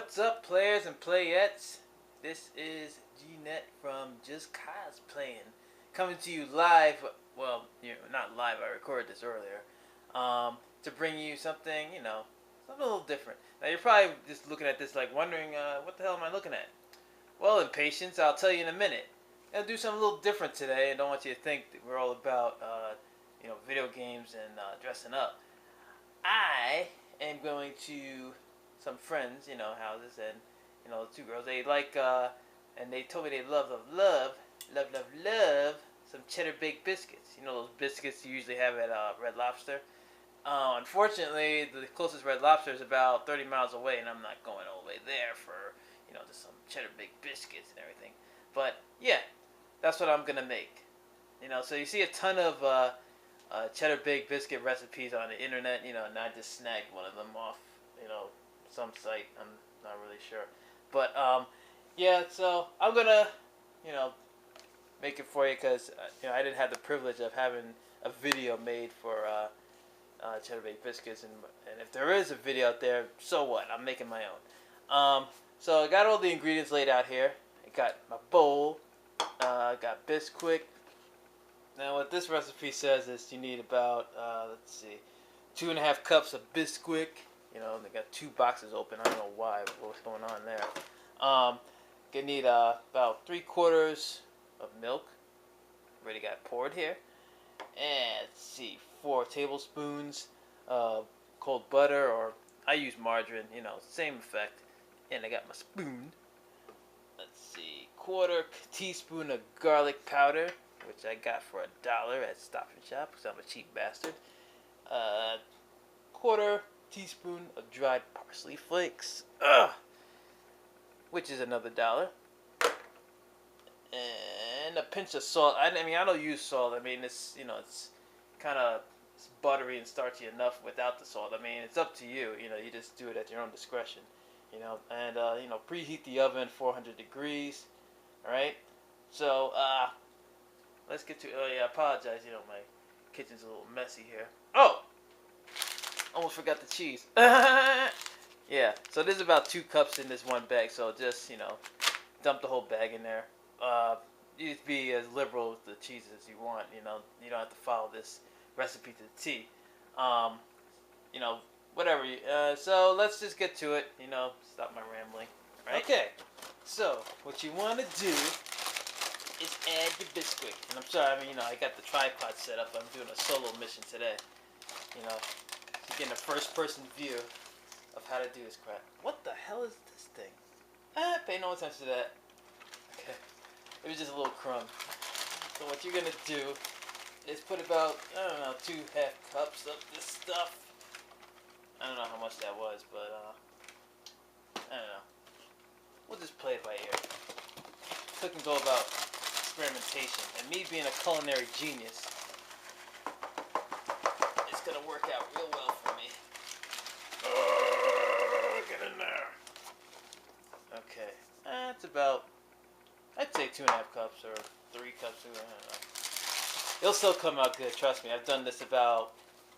What's up, players and playettes? This is G-Net from JusCozplayin, coming to you live. Well, not live. I recorded this earlier to bring you something, something a little different. Now you're probably just looking at this like wondering, what the hell am I looking at? Well, in patience, I'll tell you in a minute. I'll do something a little different today, and don't want you to think that we're all about, video games and dressing up. I am going to some friends, houses, and the two girls. They like, and they told me they love some Cheddar Bay Biscuits. You know those biscuits you usually have at Red Lobster. Unfortunately, the closest Red Lobster is about 30 miles away, and I'm not going all the way there for, just some Cheddar Bay Biscuits and everything. But yeah, that's what I'm gonna make. So you see a ton of Cheddar Bay Biscuit recipes on the internet, and I just snagged one of them off, some site. I'm not really sure, but yeah. So I'm gonna, make it for you because I didn't have the privilege of having a video made for Cheddar Bay Biscuits, and if there is a video out there, so what? I'm making my own. So I got all the ingredients laid out here. I got my bowl. I got Bisquick. Now what this recipe says is you need about, 2.5 cups of Bisquick. They got 2 boxes open. I don't know why, what's going on there. You need about 3/4 of milk. Already got poured here. And 4 tablespoons of cold butter, or I use margarine, same effect. And I got my spoon. 1/4 teaspoon of garlic powder, which I got for $1 at Stop and Shop because I'm a cheap bastard. 1/4 teaspoon of dried parsley flakes, which is another $1. And a pinch of salt. I don't use salt. It's it's kind of buttery and starchy enough without the salt. It's up to you. You just do it at your own discretion. And preheat the oven 400 degrees. All right. So let's get to. Oh yeah, I apologize. My kitchen's a little messy here. Oh, almost forgot the cheese. Yeah. So there's about 2 cups in this one bag. So just dump the whole bag in there. You just be as liberal with the cheese as you want. You don't have to follow this recipe to the T. Whatever. So let's just get to it. Stop my rambling. Right? Okay. So what you want to do is add your Bisquick. And I'm sorry, I got the tripod set up. I'm doing a solo mission today. You're getting a first-person view of how to do this crap. What the hell is this thing? Pay no attention to that. Okay. It was just a little crumb. So what you're gonna do is put about, 2.5 cups of this stuff. I don't know how much that was, but I don't know. We'll just play it by ear. Cooking's all about experimentation, and me being a culinary genius, it's gonna work out real well for me. Get in there. Okay, that's about, I'd say 2.5 cups or 3 cups. I don't know. It'll still come out good. Trust me. I've done this about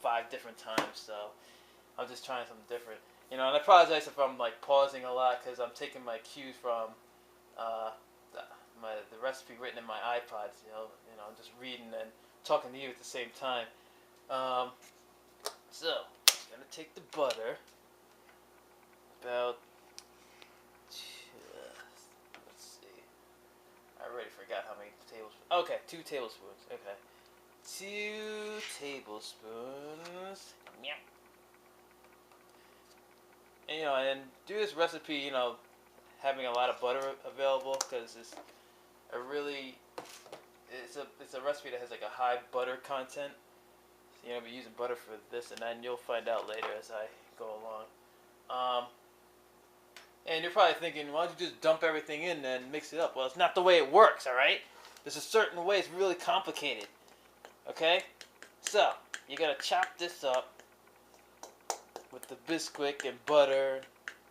5 different times, so I'm just trying something different. And I apologize if I'm pausing a lot because I'm taking my cues from the recipe written in my iPod. I'm just reading and talking to you at the same time. So I'm gonna take the butter. About I already forgot how many tablespoons. Okay, 2 tablespoons. Okay, 2 tablespoons. Yeah. And do this recipe, having a lot of butter available because it's a recipe that has a high butter content. So, I'll be using butter for this, and then you'll find out later as I go along. And you're probably thinking, why don't you just dump everything in and mix it up? Well, it's not the way it works, alright? There's a certain way. It's really complicated. Okay? So, you gotta chop this up with the Bisquick and butter,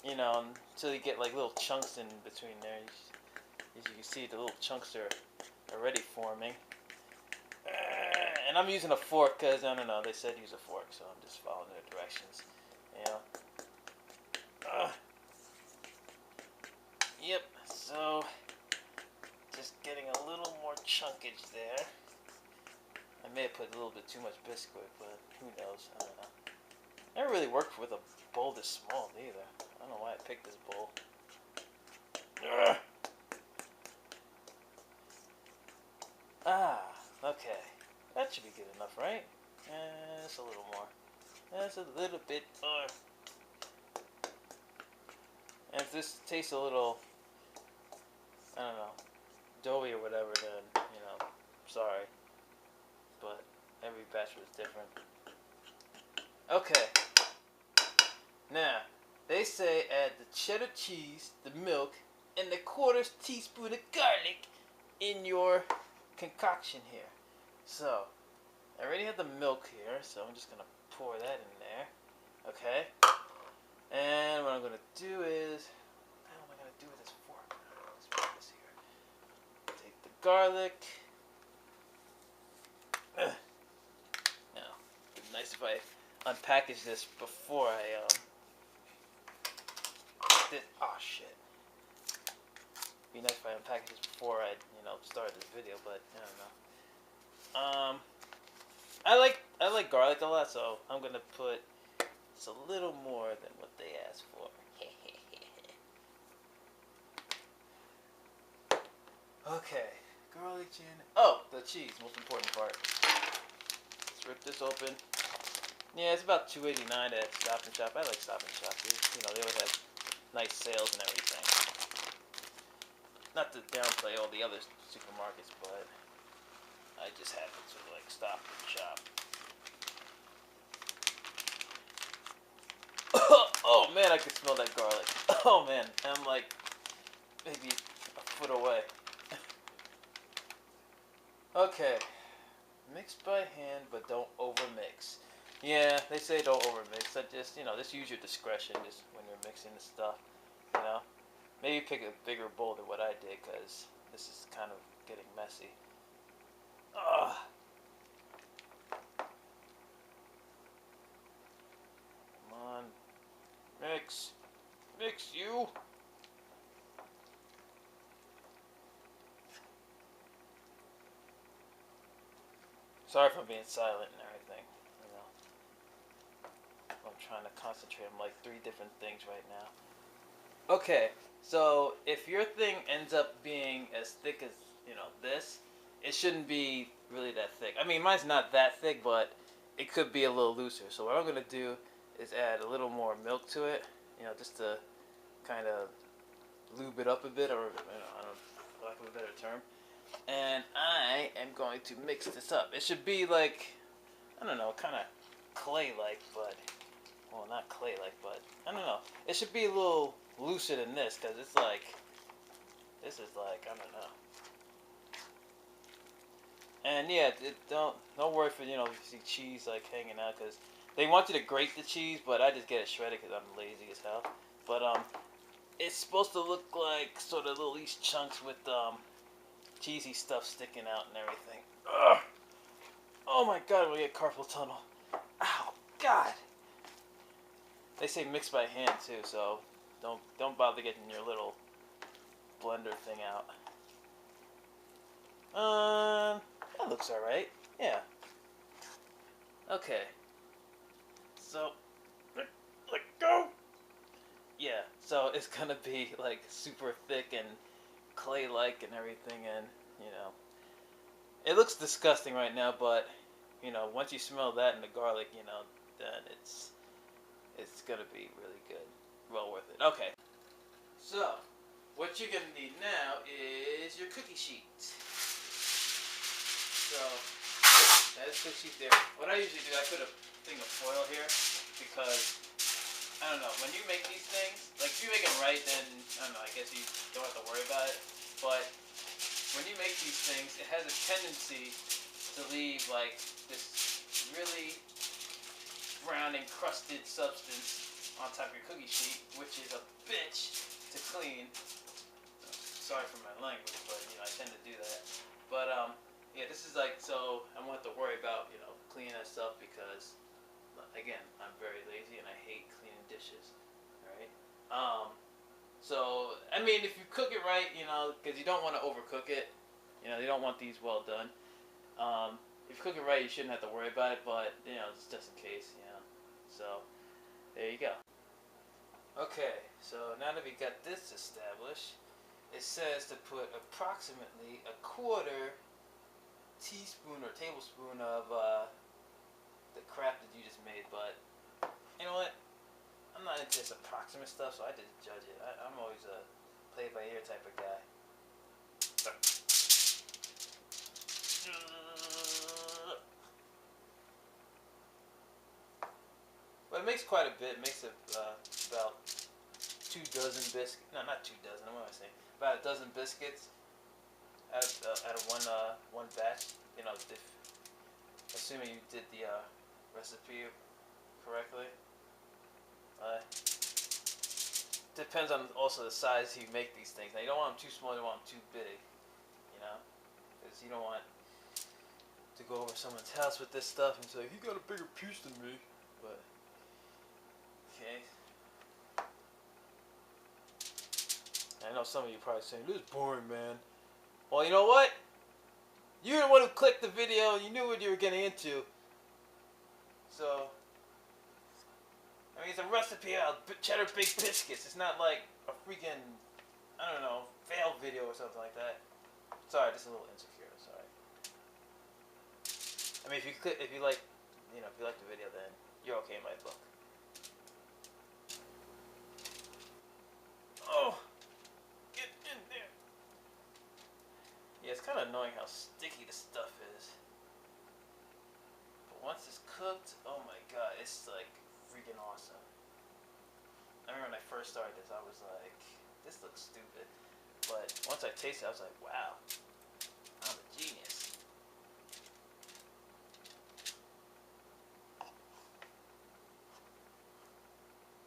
until you get little chunks in between there. As you can see, the little chunks are already forming. And I'm using a fork because, I don't know, they said use a fork, so I'm just following their directions. package there. I may have put a little bit too much Bisquick, but who knows? I don't know. Never really worked with a bowl this small either. I don't know why I picked this bowl. Ugh. Ah, okay. That should be good enough, right? Just a little more. That's a little bit more. And if this tastes a little, I don't know, doughy or whatever, then, you know, sorry. But every batch was different. Okay. Now, they say add the cheddar cheese, the milk, and the 1/4 teaspoon of garlic in your concoction here. So, I already have the milk here, so I'm just going to pour that in there. Okay? And what I'm going to do is, what the hell am I going to do with this fork? Let's put this here. Take the garlic. Now, it'd be nice if I unpackage this before I, oh shit. Be nice if I unpackage this before I, you know, start this video, but I don't know. I like garlic a lot, so I'm gonna put just a little more than what they asked for. Okay, garlic gin. Oh, the cheese, most important part. Let's rip this open. Yeah, it's about $2.89 at Stop and Shop. I like Stop and Shop. You know, they always have nice sales and everything. Not to downplay all the other supermarkets, but I just happen to like Stop and Shop. Oh man, I can smell that garlic. Oh man, I'm like maybe a foot away. Okay, mix by hand, but don't overmix. Yeah, they say don't overmix. I just, you know, just use your discretion just when you're mixing the stuff, you know. Maybe pick a bigger bowl than what I did, because this is kind of getting messy. Ugh. Come on. Mix. Mix, you. Sorry for being silent and everything, you know. I'm trying to concentrate on like 3 different things right now. Okay, so if your thing ends up being as thick as, you know, this, it shouldn't be really that thick. I mean, mine's not that thick, but it could be a little looser. So what I'm going to do is add a little more milk to it, you know, just to kind of lube it up a bit, or, you know, I don't know, for lack of a better term. And I am going to mix this up. It should be like, I don't know, kind of clay-like, but, well, not clay-like, but, I don't know. It should be a little looser than this, because it's like, this is like, I don't know. And yeah, don't worry for, you know, if you see cheese like hanging out, because they want you to grate the cheese, but I just get it shredded because I'm lazy as hell. But it's supposed to look like sort of little these chunks with cheesy stuff sticking out and everything. Ugh. Oh my god, I'm gonna get carpal tunnel. Ow, god. They say mix by hand too, so don't bother getting your little blender thing out. That looks alright. Yeah. Okay. So, let go. Yeah. So it's gonna be like super thick and clay-like and everything, and you know, it looks disgusting right now, but you know, once you smell that and the garlic, you know, then it's gonna be really good. Well worth it. Okay. So, what you're gonna need now is your cookie sheet. So, that's cookie sheet there. What I usually do, I put a thing of foil here because, I don't know, when you make these things, like if you make them right, then, I don't know, I guess you don't have to worry about it. But when you make these things, it has a tendency to leave like this really brown encrusted substance on top of your cookie sheet, which is a bitch to clean. Sorry for my language, but you know, I tend to do that. But yeah, this is like, so I won't have to worry about, you know, cleaning that stuff because, again, I'm very lazy and I hate cleaning dishes. Alright? So, I mean, if you cook it right, you know, because you don't want to overcook it, You know, you don't want these well done. If you cook it right, you shouldn't have to worry about it, but, you know, it's just in case, you know. So, there you go. Okay, so now that we got this established, it says to put approximately a quarter teaspoon or tablespoon of the crap that you just made, but you know what? I'm not into this approximate stuff, so I just judge it. I'm always a play by ear type of guy. But it makes quite a bit. It makes it about 2 dozen biscuits. No, not 2 dozen. What am I saying? About a dozen biscuits out of one batch. You know, assuming you did the recipe correctly. Depends on also the size you make these things. Now you don't want them too small. You don't want them too big. You know, because you don't want to go over someone's house with this stuff and say he got a bigger piece than me. But okay. I know some of you probably saying, this is boring, man. Well, you know what? You're the one who clicked the video and you knew what you were getting into. So, I mean, it's a recipe of Cheddar Bay Biscuits. It's not like a freaking, I don't know, fail video or something like that. Sorry, just a little insecure, sorry. I mean, if you like, you know, if you like the video, then you're okay in my book. Oh! Get in there! Yeah, it's kind of annoying how sticky this stuff is. But once it's cooked, oh my god, it's like freaking awesome. I remember when I first started this, I was like, this looks stupid. But once I tasted it, I was like, wow, I'm a genius.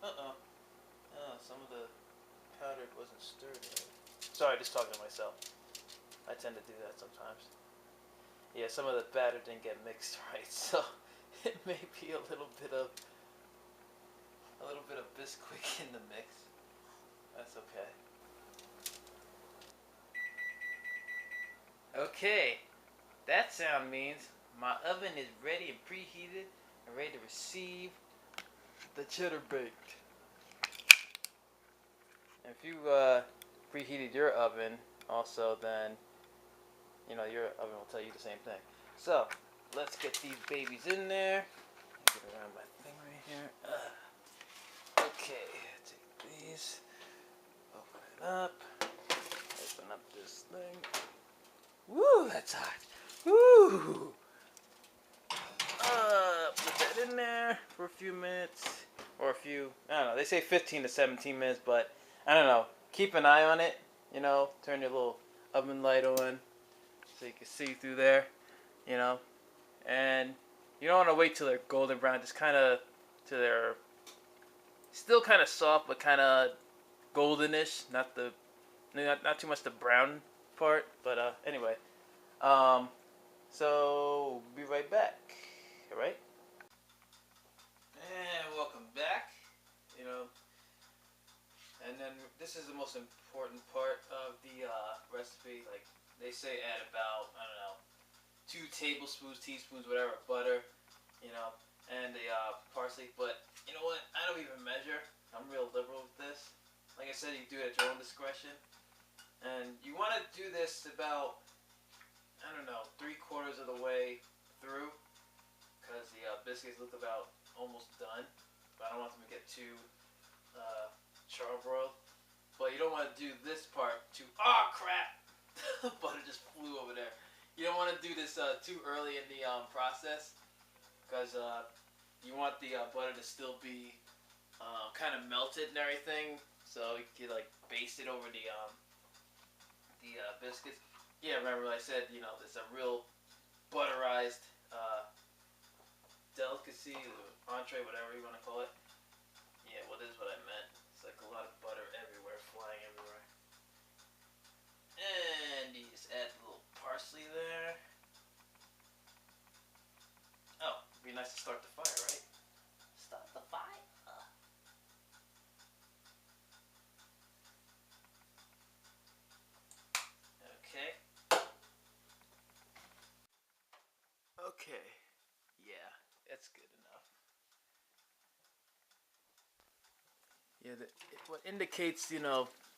Oh, some of the powder wasn't stirred right. Sorry, just talking to myself. I tend to do that sometimes. Yeah, some of the batter didn't get mixed right, so it may be a little bit of Bisquick in the mix. That's okay. Okay, that sound means my oven is ready and preheated and ready to receive the cheddar baked. And if you preheated your oven also, then you know your oven will tell you the same thing. So let's get these babies in there. Get around my thing right here. Okay, take these, open it up, open up this thing. Woo, that's hot. Woo! Put that in there for a few minutes, or I don't know, they say 15 to 17 minutes, but I don't know, keep an eye on it, you know, turn your little oven light on so you can see through there, you know, and you don't want to wait till they're golden brown, just kind of till they're still kind of soft, but kind of goldenish, not too much the brown part, but anyway, so we'll be right back. Alright? And welcome back. You know, and then this is the most important part of the recipe. Like they say, add about, I don't know, 2 tablespoons, teaspoons, whatever, butter, you know, and the parsley. But you know what? I don't even measure. I'm real liberal with this. Like I said, you do it at your own discretion. And you want to do this about, I don't know, 3/4 of the way through, because the biscuits look about almost done, but I don't want them to get too charbroiled. But you don't want to do this part oh crap! Butter just flew over there. You don't want to do this too early in the process, because you want the butter to still be kind of melted and everything, so you can like baste it over the biscuits. Yeah, remember I said, you know, it's a real butterized delicacy, entree, whatever you want to call it. Yeah, well, this is what I meant. It's like a lot of butter everywhere, flying everywhere. And you just add a little parsley there. Oh, it'd be nice to start the fire, right? Start the fire. Okay. Okay. Yeah, it's good enough. Yeah, what indicates,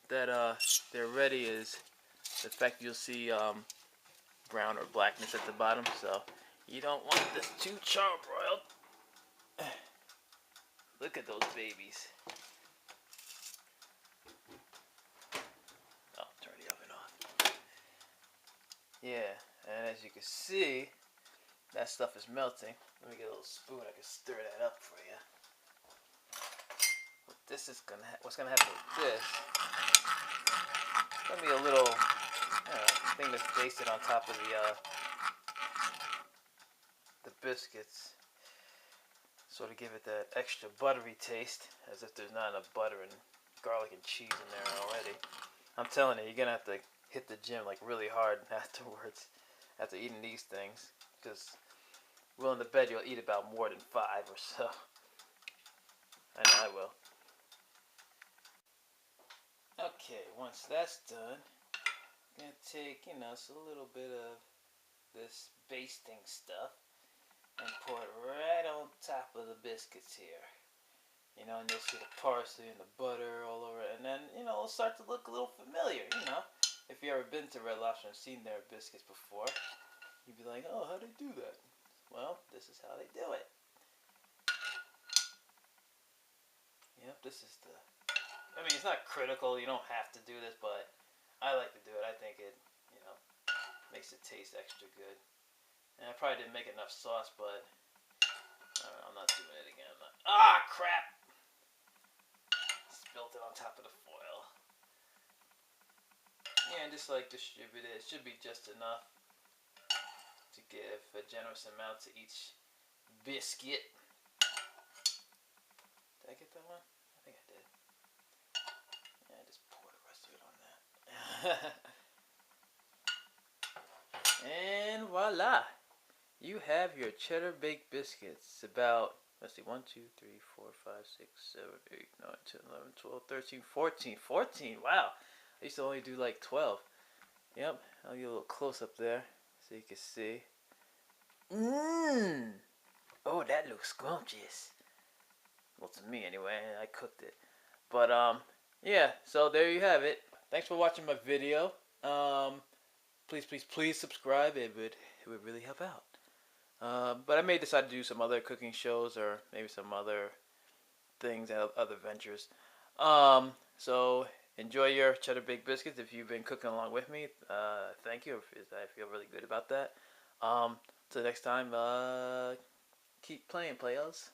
that they're ready is the fact you'll see brown or blackness at the bottom. So you don't want this too charbroiled. Look at those babies. Oh, turn the oven off. Yeah, and as you can see, that stuff is melting. Let me get a little spoon. I can stir that up for you. What this is what's gonna happen with this? It's gonna be a little thing that's basted on top of the biscuits, sort of give it that extra buttery taste, as if there's not enough butter and garlic and cheese in there already. I'm telling you, you're gonna have to hit the gym like really hard afterwards, after eating these things, because willing to bet you'll eat about more than 5 or so. I know I will. Okay, once that's done, I'm gonna take, just a little bit of this basting stuff and pour it right on top of the biscuits here. And you'll see the parsley and the butter all over it. And then, it'll start to look a little familiar, If you've ever been to Red Lobster and seen their biscuits before, you'd be like, oh, how'd they do that? Well, this is how they do it. Yep, this is it's not critical. You don't have to do this, but I like to do it. I think it, makes it taste extra good. And I probably didn't make enough sauce, but I'm not doing it again. Crap! Spilt it on top of the foil. Yeah, and just distribute it. It should be just enough to give a generous amount to each biscuit. Did I get that one? I think I did. Yeah, just pour the rest of it on that. And voila! You have your Cheddar Baked Biscuits. It's about, let's see, 1, 2, 3, 4, 5, 6, 7, 8, 9, 10, 11, 12, 13, 14. 14, wow! I used to only do like 12. Yep, I'll get a little close up there so you can see. Mmm! Oh, that looks scrumptious. Well, to me anyway, I cooked it. But, yeah, so there you have it. Thanks for watching my video. Please subscribe. It would really help out. But I may decide to do some other cooking shows or maybe some other things, other ventures. So enjoy your Cheddar Baked Biscuits if you've been cooking along with me. Thank you. I feel really good about that. Till next time, keep playing, players.